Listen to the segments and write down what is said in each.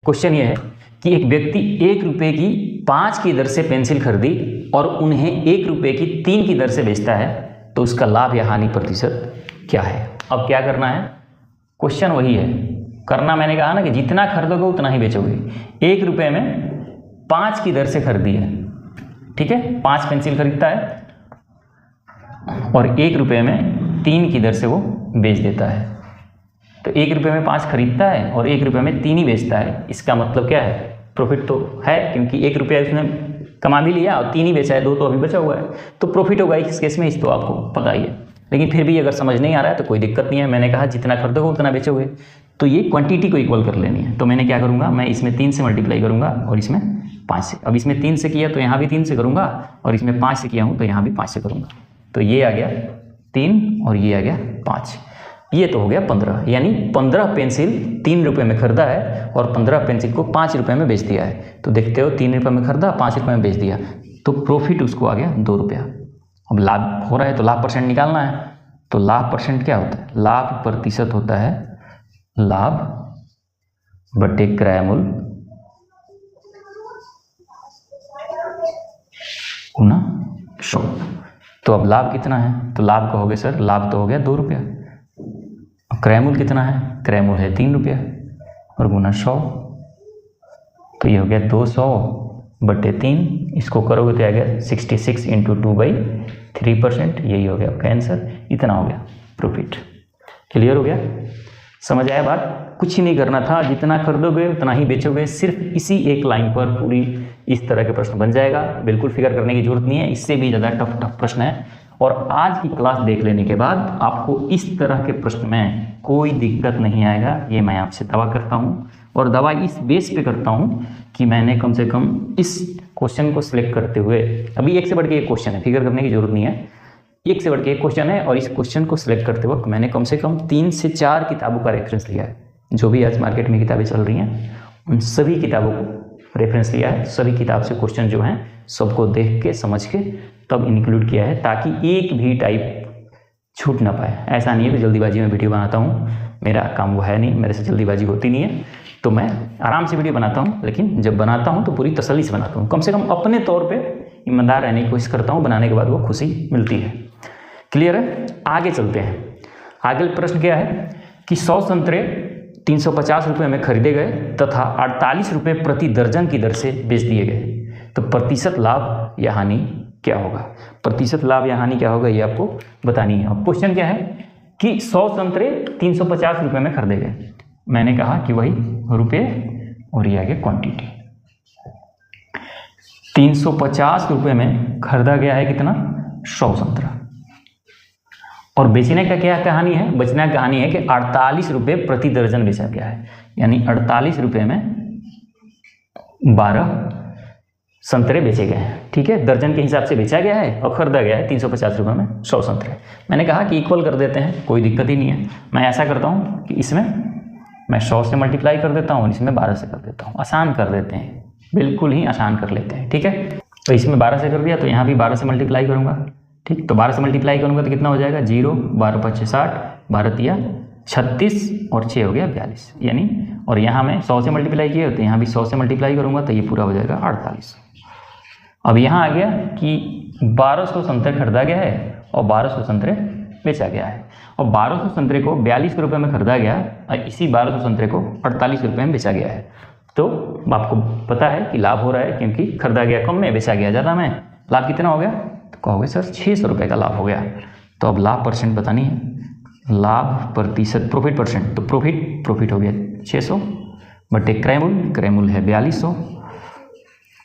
Question ये है कि एक व्यक्ति 1 रुपये की 5 की दर से पेंसिल खरीदी और उन्हें 1 रुपये की 3 की दर से बेचता है, तो उसका लाभ या हानि प्रतिशत क्या है। अब क्या करना है, क्वेश्चन वही है करना, मैंने कहा ना कि जितना खरीदोगे उतना ही बेचोगे। 1 रुपये में 5 की दर से खरीदी है, ठीक है, 5 पेंसिल खरीदता है और 1 रुपये में 3 की दर से वो बेच देता है। तो 1 रुपये में 5 खरीदता है और 1 रुपये में 3 ही बेचता है, इसका मतलब क्या है, प्रॉफिट तो है, क्योंकि 1 रुपया उसने कमा भी लिया और 3 ही बेचा है, 2 तो अभी बचा हुआ है, तो प्रॉफिट होगा इस केस में। इस तो आपको पता ही है, लेकिन फिर भी अगर समझ नहीं आ रहा है तो कोई दिक्कत नहीं है। मैंने कहा जितना खरीदोगे उतना बेचोगे, तो ये क्वांटिटी को इक्वल कर लेनी है। तो मैंने क्या करूँगा, मैं इसमें 3 से मल्टीप्लाई करूँगा और इसमें 5 से। अब इसमें 3 से किया तो यहाँ भी 3 से करूँगा और इसमें 5 से किया हूँ तो यहाँ भी 5 से करूँगा। तो ये आ गया 3 और ये आ गया 5, ये तो हो गया 15। यानी 15 पेंसिल 3 रुपये में खरीदा है और 15 पेंसिल को 5 रुपये में बेच दिया है। तो देखते हो 3 रुपये में खरीदा, 5 रुपये में बेच दिया, तो प्रॉफिट उसको आ गया 2 रुपया। अब लाभ हो रहा है तो लाभ परसेंट निकालना है। तो लाभ परसेंट क्या होता है, लाभ प्रतिशत होता है लाभ बटे क्रय मूल्य गुना 100। तो अब लाभ कितना है, तो लाभ कहोगे सर लाभ तो हो गया 2 रुपया। क्रय मूल्य कितना है, क्रय मूल्य है 3 रुपया और गुना 100, तो ये हो गया 200 बटे 3। इसको करोगे तो आ गया 66 इंटू 2/3%। यही हो गया आपका आंसर, इतना हो गया प्रॉफिट। क्लियर हो गया, समझ आया बात। कुछ ही नहीं करना था, जितना खरीदोगे उतना ही बेचोगे। सिर्फ इसी एक लाइन पर पूरी इस तरह के प्रश्न बन जाएगा, बिल्कुल फिक्र करने की जरूरत नहीं है। इससे भी ज़्यादा टफ प्रश्न है और आज की क्लास देख लेने के बाद आपको इस तरह के प्रश्न में कोई दिक्कत नहीं आएगा, ये मैं आपसे दावा करता हूँ। और दावा इस बेस पे करता हूँ कि मैंने कम से कम इस क्वेश्चन को सिलेक्ट करते हुए, अभी एक से बढ़ के एक क्वेश्चन है, फिक्र करने की जरूरत नहीं है, एक से बढ़ के एक क्वेश्चन है, और इस क्वेश्चन को सिलेक्ट करते वक्त मैंने कम से कम 3 से 4 किताबों का रेफरेंस लिया है। जो भी आज मार्केट में किताबें चल रही हैं उन सभी किताबों को रेफरेंस लिया है। सभी किताब से क्वेश्चन जो हैं सबको देख के समझ के तब इंक्लूड किया है, ताकि एक भी टाइप छूट ना पाए। ऐसा नहीं है कि जल्दीबाजी में वीडियो बनाता हूँ, मेरा काम वो है नहीं, मेरे से जल्दीबाजी होती नहीं है, तो मैं आराम से वीडियो बनाता हूँ। लेकिन जब बनाता हूँ तो पूरी तसल्ली से बनाता हूँ, कम से कम अपने तौर पे ईमानदार रहने की कोशिश करता हूँ, बनाने के बाद वो खुशी मिलती है। क्लियर है, आगे चलते हैं। आगे प्रश्न क्या है कि 100 संतरे 350 रुपये में खरीदे गए तथा 48 रुपये प्रति दर्जन की दर से बेच दिए गए, तो प्रतिशत लाभ या हानि क्या होगा। प्रतिशत लाभ या हानि क्या होगा ये आपको बतानी है। अब क्वेश्चन क्या है कि 100 संतरे 350 रुपये में खरीदे गए, मैंने कहा कि वही रुपये और ये आगे क्वांटिटी। 350 रुपये में खरीदा गया है कितना, 100 संतरा, और बेचने का क्या कहानी है, बेचने का कहानी है कि 48 रुपये प्रति दर्जन बेचा गया है। यानी 48 रुपये में 12 संतरे बेचे गए हैं, ठीक है, दर्जन के हिसाब से बेचा गया है और खरीदा गया है 350 रुपये में 100 संतरे। मैंने कहा कि इक्वल कर देते हैं, कोई दिक्कत ही नहीं है। मैं ऐसा करता हूँ कि इसमें मैं 100 से मल्टीप्लाई कर देता हूँ और इसमें 12 से कर देता हूँ, आसान कर देते हैं, बिल्कुल ही आसान कर लेते हैं, ठीक है। तो इसमें 12 से कर दिया तो यहाँ भी 12 से मल्टीप्लाई करूँगा, ठीक। तो 12 से मल्टीप्लाई करूँगा तो कितना हो जाएगा, 0, 12 5 60, 12 तिया 36 और 6 हो गया 42। यानी और यहाँ मैं 100 से मल्टीप्लाई किया तो यहाँ भी 100 से मल्टीप्लाई करूँगा तो ये पूरा हो जाएगा 48। अब यहाँ आ गया कि 1200 संतरे खरीदा गया है और 1200 संतरे बेचा गया है, और 1200 संतरे को 42 रुपये में खरीदा गया और इसी 1200 संतरे को 48 रुपये में बेचा गया है। तो आपको पता है कि लाभ हो रहा है, क्योंकि खरीदा गया कम में, बेचा गया ज़्यादा में। लाभ कितना हो गया, तो कहोगे सर 600 रुपये का लाभ हो गया। तो अब लाभ परसेंट बतानी है, लाभ प्रतिशत प्रॉफिट परसेंट, तो प्रॉफिट हो गया 600 बटे क्रय मूल्य है 4200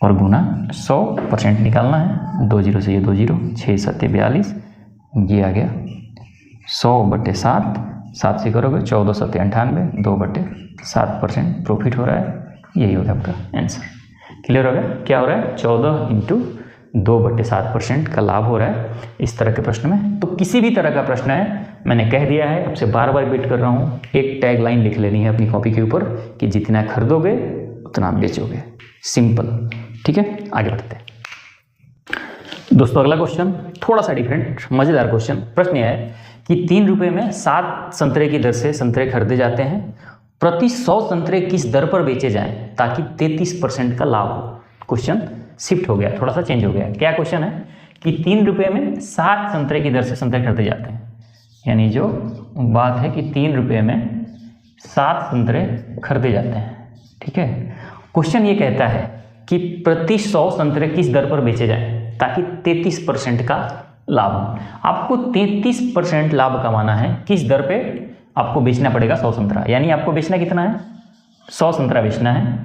और गुना 100% निकालना है। 2 0 से ये 2 0, 6 7 42, ये आ गया 100 बटे 7, 7 से करोगे 14 7 98, 2 बटे 7% प्रॉफिट हो रहा है। यही होगा आपका आंसर। क्लियर हो गया, क्या हो रहा है, 14 इंटू 2 बटे 7% का लाभ हो रहा है इस तरह के प्रश्न में। तो किसी भी तरह का प्रश्न है, मैंने कह दिया है, आपसे बार बार रिपीट कर रहा हूँ, एक टैग लाइन लिख लेनी है अपनी कॉपी के ऊपर कि जितना खरीदोगे उतना बेचोगे, सिंपल, ठीक है। आगे बढ़ते हैं दोस्तों। अगला क्वेश्चन थोड़ा सा डिफरेंट, मज़ेदार क्वेश्चन। प्रश्न यह है कि 3 रुपये में 7 संतरे की दर से संतरे खरीदे जाते हैं प्रति 100 संतरे किस दर पर बेचे जाएं ताकि 33% का लाभ हो। क्वेश्चन शिफ्ट हो गया, थोड़ा सा चेंज हो गया। क्या क्वेश्चन है कि 3 रुपये में 7 संतरे की दर से संतरे खरीदे जाते हैं, यानी जो बात है कि 3 रुपये में 7 संतरे खरीदे जाते हैं। ठीक है, क्वेश्चन ये कहता है कि प्रति 100 संतरे किस दर पर बेचे जाएं ताकि 33% का लाभ हो। आपको 33% लाभ कमाना है, किस दर पे आपको बेचना पड़ेगा 100 संतरा, यानी आपको बेचना कितना है 100 संतरा बेचना है,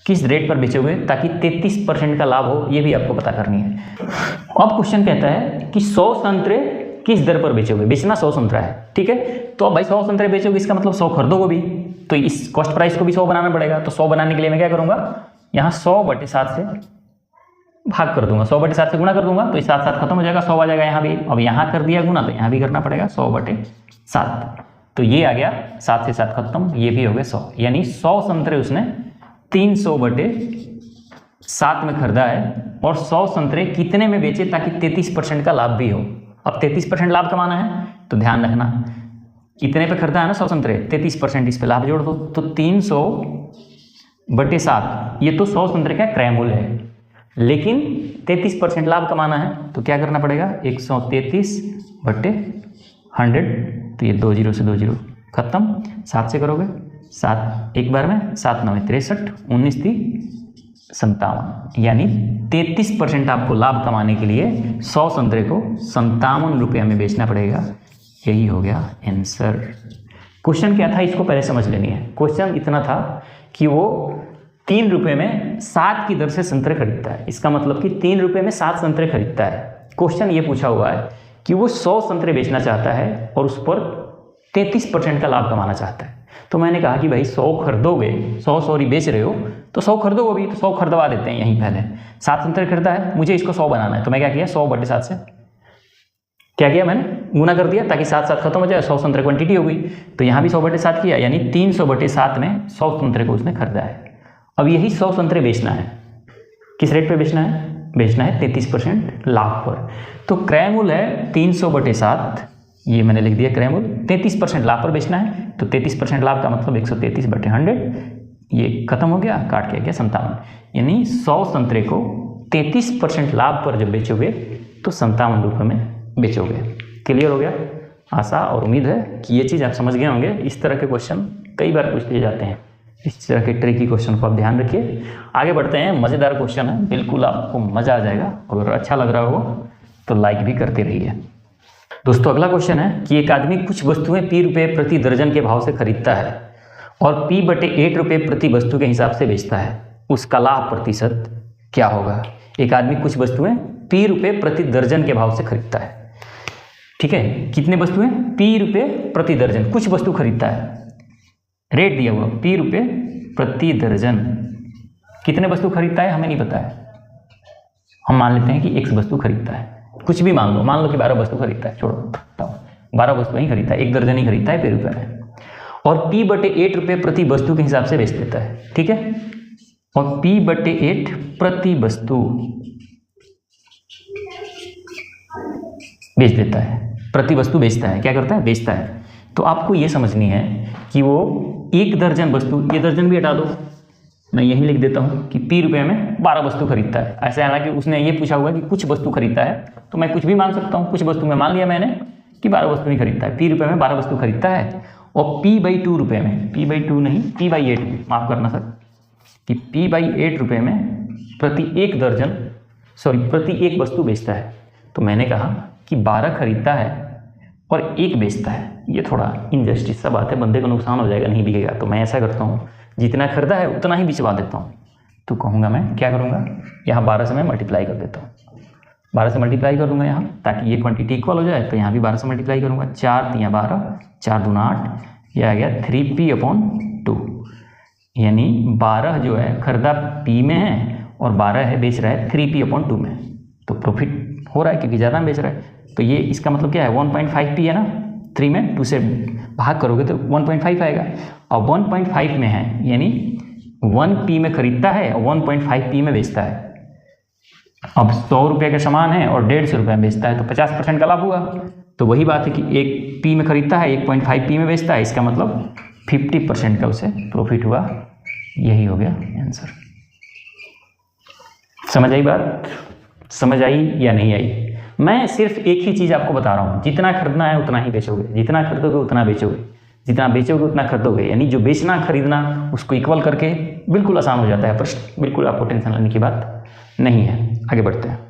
किस रेट पर बेचोगे ताकि 33% का लाभ हो, ये भी आपको पता करनी है। अब क्वेश्चन कहता है कि 100 संतरे किस दर पर बेचोगे, बेचना 100 संतरा है। ठीक है, तो अब भाई 100 संतरे बेचोगे, इसका मतलब 100 खरीदोगे भी, तो इस कॉस्ट प्राइस को भी 100 बनाना पड़ेगा। तो 100 बनाने के लिए मैं क्या करूँगा, यहाँ 100/7 से भाग कर दूंगा, 100/7 से गुणा कर दूंगा, तो इस 7 खत्म हो जाएगा, 100 आ जाएगा यहाँ भी। अब यहाँ कर दिया गुना, तो यहाँ भी करना पड़ेगा 100/7, तो ये आ गया 7 से 7 खत्म, ये भी हो गया 100, यानी 100 संतरे उसने 300/7 में खरीदा है। और 100 संतरे कितने में बेचे ताकि 33% का लाभ भी हो। अब 33% लाभ कमाना है, तो ध्यान रखना इतने पे खरीदा है ना 100 संतरे, 33% इस पे लाभ जोड़ दो, तो 300/7, ये तो 100 संतरे का क्रय मूल्य है, लेकिन 33% लाभ कमाना है, तो क्या करना पड़ेगा 133/100, तो ये 2 0 से 2 0 खत्म, 7 से करोगे 7 एक बार में, 7 9 63, 19 3 57, यानी 33% आपको लाभ कमाने के लिए 100 संतरे को 57 रुपये में बेचना पड़ेगा। यही हो गया आंसर। क्वेश्चन क्या था, इसको पहले समझ लेनी है। क्वेश्चन इतना था कि वो 3 रुपये में 7 की दर से संतरे खरीदता है, इसका मतलब कि 3 रुपये में 7 संतरे खरीदता है। क्वेश्चन ये पूछा हुआ है कि वो 100 संतरे बेचना चाहता है और उस पर 33% का लाभ कमाना चाहता है। तो मैंने कहा कि भाई 100 खरीदोगे, 100 बेच रहे हो, तो 100 खरीदोगे भी, तो 100 खरीदवा देते हैं यहीं पहले। 7 संतरे खरीदा है, मुझे इसको 100 बनाना है, तो मैं क्या किया 100/7 से क्या किया, मैंने गुना कर दिया ताकि 7 खत्म हो जाए, 100 संतरे क्वांटिटी हो गई, तो यहाँ भी 100/7 किया, यानी 300/7 में 100 संतरे को उसने खरीदा है। अब यही 100 संतरे बेचना है, किस रेट पे बेचना है, बेचना है 33% लाभ पर। तो क्रय मूल्य है 300/7, ये मैंने लिख दिया क्रय मूल्य, 33% लाभ पर बेचना है, तो 33% लाभ का मतलब 133/100, ये खत्म हो गया, काट के गया 57, यानी 100 संतरे को 33% लाभ पर जब बेचोगे तो 57 रुपये में बेचोगे। क्लियर हो गया? आशा और उम्मीद है कि ये चीज़ आप समझ गए होंगे। इस तरह के क्वेश्चन कई बार पूछ लिए जाते हैं, इस तरह के ट्रिकी क्वेश्चन को आप ध्यान रखिए। आगे बढ़ते हैं, मज़ेदार क्वेश्चन है, बिल्कुल आपको मज़ा आ जाएगा। अगर अच्छा लग रहा हो तो लाइक भी करते रहिए। दोस्तों अगला क्वेश्चन है कि एक आदमी कुछ वस्तुएं P प्रति दर्जन के भाव से खरीदता है और P/8 रुपये प्रति वस्तु के हिसाब से बेचता है, उसका लाभ प्रतिशत क्या होगा। एक आदमी कुछ वस्तुएं P प्रति दर्जन के भाव से खरीदता है, ठीक है, कितने वस्तुएं P प्रति दर्जन, कुछ वस्तु खरीदता है, रेट दिया हुआ P प्रति दर्जन, कितने वस्तु खरीदता है हमें नहीं पता है, हम मान लेते हैं कि X वस्तु खरीदता है, कुछ भी मान लो कि 12 वस्तु खरीदता है, छोड़ो 12 वस्तु ही खरीदता है, 1 दर्जन ही खरीदता है P में, और P/8 रुपये प्रति वस्तु के हिसाब से बेच देता है, ठीक है, और P/8 प्रति वस्तु बेच देता है, प्रति वस्तु बेचता है, क्या करता है, बेचता है। तो आपको ये समझनी है कि वो 1 दर्जन वस्तु, ये दर्जन भी हटा दो, मैं यही लिख देता हूँ कि P में 12 वस्तु खरीदता है। ऐसे हालांकि उसने ये पूछा हुआ है कि कुछ वस्तु खरीदता है, तो मैं कुछ भी मान सकता हूँ, कुछ वस्तु में मान लिया मैंने कि 12 वस्तु नहीं खरीदता है, P में 12 वस्तु खरीदता है, और P/2 रुपये में, P/2 नहीं P/8 में, माफ़ करना सर, कि P/8 रुपये में प्रति 1 दर्जन, प्रति 1 वस्तु बेचता है। तो मैंने कहा कि 12 खरीदता है और 1 बेचता है, ये थोड़ा इनजस्टिस सा बात है, बंदे को नुकसान हो जाएगा, नहीं बिकेगा। तो मैं ऐसा करता हूँ, जितना खरीदा है उतना ही बिचवा देता हूँ। तो कहूँगा मैं क्या करूँगा, यहाँ 12 से मैं मल्टीप्लाई कर देता हूँ, 12 से मल्टीप्लाई कर दूँगा यहाँ, ताकि ये क्वांटिटी इक्वल हो जाए। तो यहाँ भी 12 से मल्टीप्लाई करूँगा, 4 3 12, 4 दूना 8, यह आ गया 3P/2, यानी 12 जो है खरीदा P में है और 12 है बेच रहा है 3P/2 में, तो प्रॉफिट हो रहा है क्योंकि ज़्यादा में बेच रहा है। तो ये इसका मतलब क्या है, 1.5P है ना, 3 में 2 से भाग करोगे तो 1.5 आएगा, और 1.5 में है, यानी 1P में खरीदता है और 1.5P में बेचता है। अब 100 रुपये का सामान है और 150 रुपये में बेचता है, तो 50% का लाभ हुआ। तो वही बात है कि 1P में खरीदता है, 1.5P में बेचता है, इसका मतलब 50% का उसे प्रॉफिट हुआ। यही हो गया आंसर। समझ आई बात? समझ आई या नहीं आई? मैं सिर्फ एक ही चीज़ आपको बता रहा हूँ, जितना खरीदना है उतना ही बेचोगे, जितना खरीदोगे उतना बेचोगे, जितना बेचोगे उतना खरीदोगे, यानी जो बेचना खरीदना उसको इक्वल करके बिल्कुल आसान हो जाता है प्रश्न। बिल्कुल आपको टेंशन लेने की बात नहीं है। आगे बढ़ते हैं।